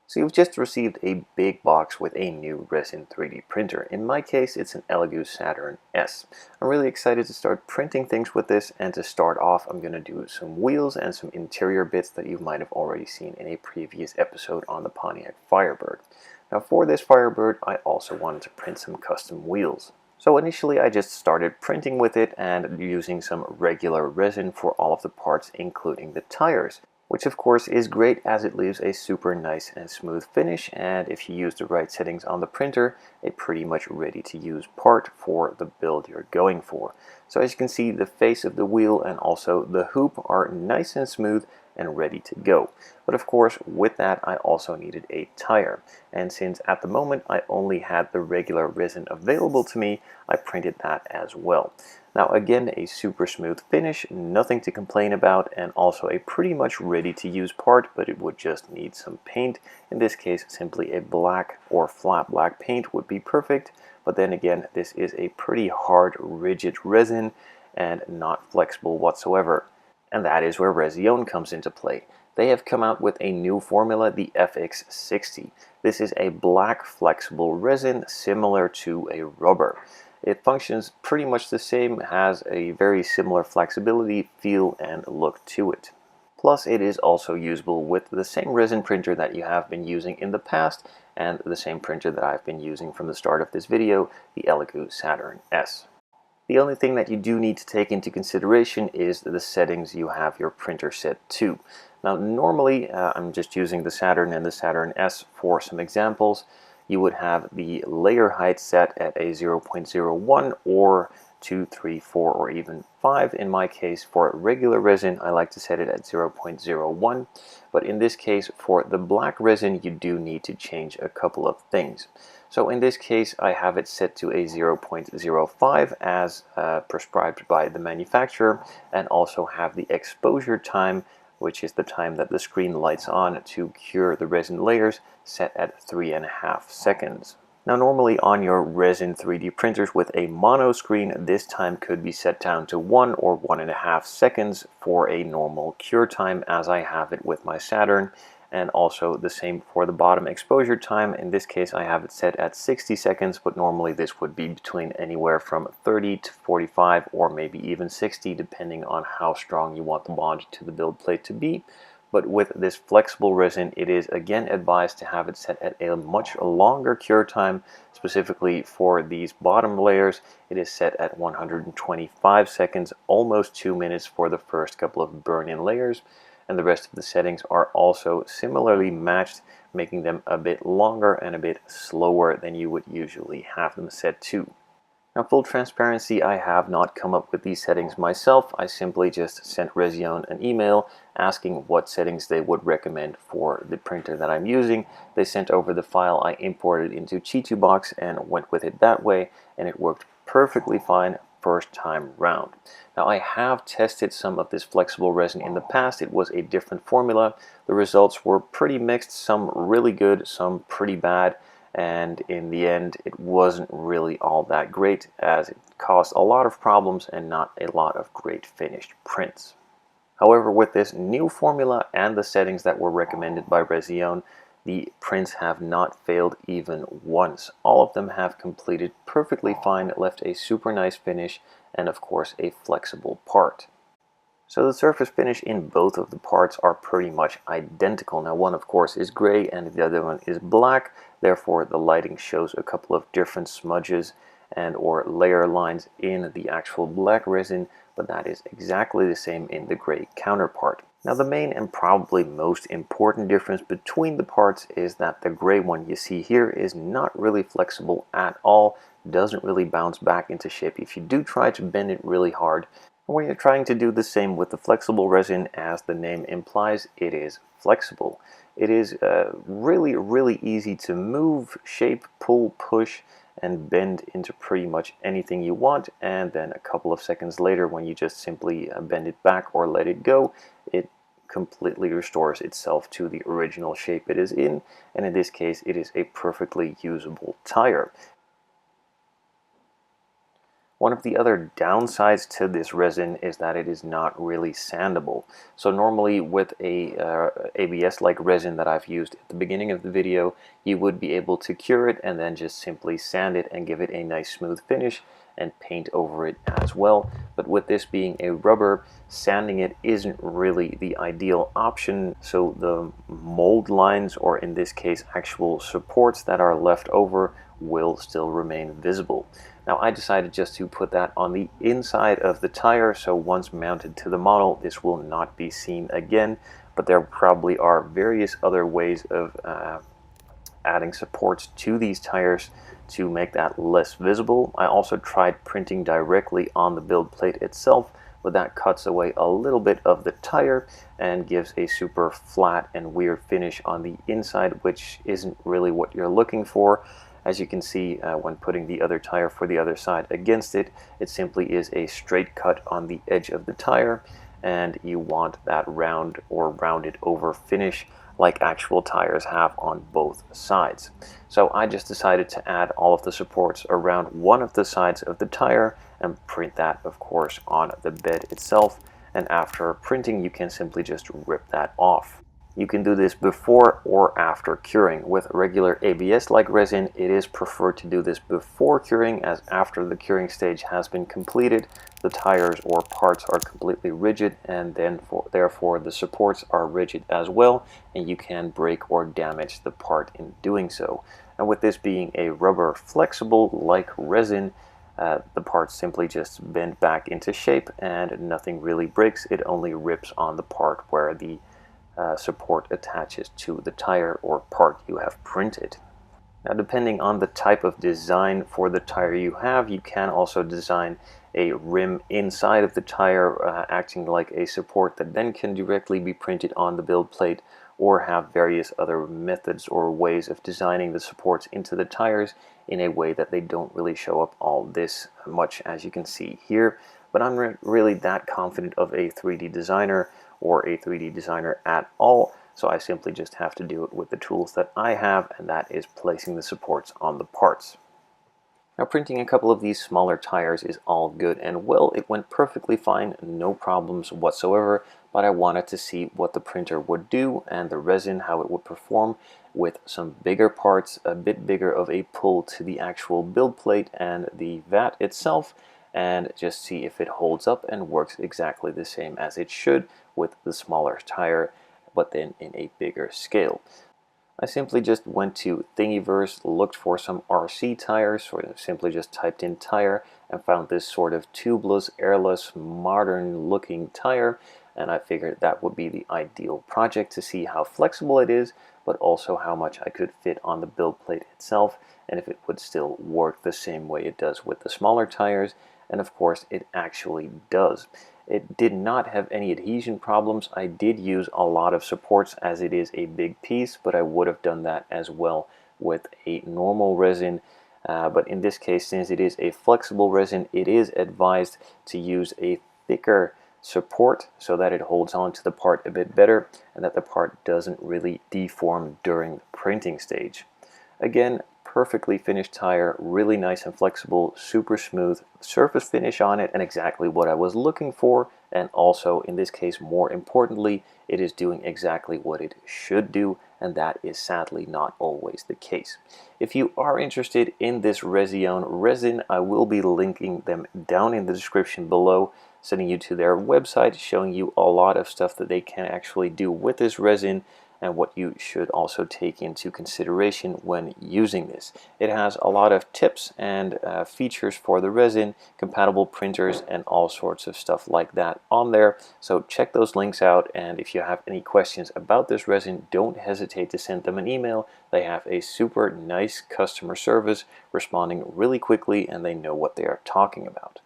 So you've just received a big box with a new Resin 3D printer. In my case, it's an Elegoo Saturn S. I'm really excited to start printing things with this, and to start off I'm going to do some wheels and some interior bits that you might have already seen in a previous episode on the Pontiac Firebird. Now for this Firebird, I also wanted to print some custom wheels. So initially I just started printing with it and using some regular resin for all of the parts, including the tires, which of course is great as it leaves a super nice and smooth finish, and if you use the right settings on the printer, a pretty much ready to use part for the build you're going for. So as you can see, the face of the wheel and also the hoop are nice and smooth and ready to go. But of course with that I also needed a tire, and since at the moment I only had the regular resin available to me, I printed that as well. Now again, a super smooth finish, nothing to complain about, and also a pretty much ready to use part, but it would just need some paint. In this case, simply a black or flat black paint would be perfect, but then again, this is a pretty hard, rigid resin and not flexible whatsoever. And that is where Resione comes into play. They have come out with a new formula, the FX60. This is a black flexible resin similar to a rubber. It functions pretty much the same, has a very similar flexibility, feel, and look to it. Plus, it is also usable with the same resin printer that you have been using in the past, and the same printer that I've been using from the start of this video, the Elegoo Saturn S. The only thing that you do need to take into consideration is the settings you have your printer set to. Now normally, I'm just using the Saturn and the Saturn S for some examples. You would have the layer height set at a 0.01 or 2, 3, 4, or even 5. In my case, for regular resin, I like to set it at 0.01. But in this case, for the black resin, you do need to change a couple of things. So in this case, I have it set to a 0.05 as prescribed by the manufacturer, and also have the exposure time, which is the time that the screen lights on to cure the resin layers, set at 3.5 seconds. Now normally on your resin 3D printers with a mono screen, this time could be set down to 1 or 1.5 seconds for a normal cure time, as I have it with my Saturn, and also the same for the bottom exposure time. In this case I have it set at 60 seconds, but normally this would be between anywhere from 30 to 45 or maybe even 60, depending on how strong you want the bond to the build plate to be. But with this flexible resin, it is again advised to have it set at a much longer cure time. Specifically for these bottom layers, it is set at 125 seconds, almost 2 minutes for the first couple of burn-in layers. And the rest of the settings are also similarly matched, making them a bit longer and a bit slower than you would usually have them set to. Now, full transparency, I have not come up with these settings myself. I simply just sent Resione an email asking what settings they would recommend for the printer that I'm using. They sent over the file, I imported into Chitubox and went with it that way, and it worked perfectly fine first time round. Now I have tested some of this flexible resin in the past. It was a different formula. The results were pretty mixed, some really good, some pretty bad, and in the end it wasn't really all that great, as it caused a lot of problems and not a lot of great finished prints. However, with this new formula and the settings that were recommended by Resione, the prints have not failed even once. All of them have completed perfectly fine, left a super nice finish, and of course a flexible part. So the surface finish in both of the parts are pretty much identical. Now one of course is gray and the other one is black, therefore the lighting shows a couple of different smudges and or layer lines in the actual black resin, but that is exactly the same in the gray counterpart. Now the main and probably most important difference between the parts is that the gray one you see here is not really flexible at all, doesn't really bounce back into shape if you do try to bend it really hard. When you're trying to do the same with the flexible resin, as the name implies, it is flexible. It is really easy to move, shape, pull, push, and bend into pretty much anything you want, and then a couple of seconds later, when you just simply bend it back or let it go, it completely restores itself to the original shape it is in, and in this case it is a perfectly usable tire. One of the other downsides to this resin is that it is not really sandable. So normally with a ABS-like resin that I've used at the beginning of the video, you would be able to cure it and then just simply sand it and give it a nice smooth finish and paint over it as well. But with this being a rubber, sanding it isn't really the ideal option, so the mold lines, or in this case actual supports that are left over, will still remain visible. Now I decided just to put that on the inside of the tire, so once mounted to the model this will not be seen again, but there probably are various other ways of adding supports to these tires to make that less visible. I also tried printing directly on the build plate itself, but that cuts away a little bit of the tire and gives a super flat and weird finish on the inside, which isn't really what you're looking for. As you can see, when putting the other tire for the other side against it, it simply is a straight cut on the edge of the tire, and you want that round or rounded over finish like actual tires have on both sides. So I just decided to add all of the supports around one of the sides of the tire and print that, of course, on the bed itself. And after printing, you can simply just rip that off. You can do this before or after curing. With regular ABS-like resin, it is preferred to do this before curing, as after the curing stage has been completed, the tires or parts are completely rigid, and then therefore the supports are rigid as well, and you can break or damage the part in doing so. And with this being a rubber flexible like resin, the parts simply just bend back into shape and nothing really breaks. It only rips on the part where the support attaches to the tire or part you have printed. Now, depending on the type of design for the tire you have, you can also design a rim inside of the tire acting like a support that then can directly be printed on the build plate, or have various other methods or ways of designing the supports into the tires in a way that they don't really show up all this much, as you can see here. But I'm really that confident of a 3D designer or a 3D designer at all, so I simply just have to do it with the tools that I have, and that is placing the supports on the parts. Now, printing a couple of these smaller tires is all good and well. It went perfectly fine, no problems whatsoever, but I wanted to see what the printer would do and the resin, how it would perform with some bigger parts, a bit bigger of a pull to the actual build plate and the vat itself, and just see if it holds up and works exactly the same as it should with the smaller tire, but then in a bigger scale. I simply just went to Thingiverse, looked for some RC tires, sort of simply just typed in tire, and found this sort of tubeless, airless, modern looking tire, and I figured that would be the ideal project to see how flexible it is, but also how much I could fit on the build plate itself, and if it would still work the same way it does with the smaller tires. And of course it actually does. It did not have any adhesion problems. I did use a lot of supports as it is a big piece, but I would have done that as well with a normal resin. But in this case, since it is a flexible resin, it is advised to use a thicker support so that it holds on to the part a bit better and that the part doesn't really deform during the printing stage. Again, perfectly finished tire, really nice and flexible, super smooth surface finish on it, and exactly what I was looking for. And also, in this case, more importantly, it is doing exactly what it should do, and that is sadly not always the case. If you are interested in this Resione resin, I will be linking them down in the description below, sending you to their website, showing you a lot of stuff that they can actually do with this resin, and what you should also take into consideration when using this. It has a lot of tips and features for the resin, compatible printers, and all sorts of stuff like that on there. So check those links out, and if you have any questions about this resin, don't hesitate to send them an email. They have a super nice customer service, responding really quickly, and they know what they are talking about.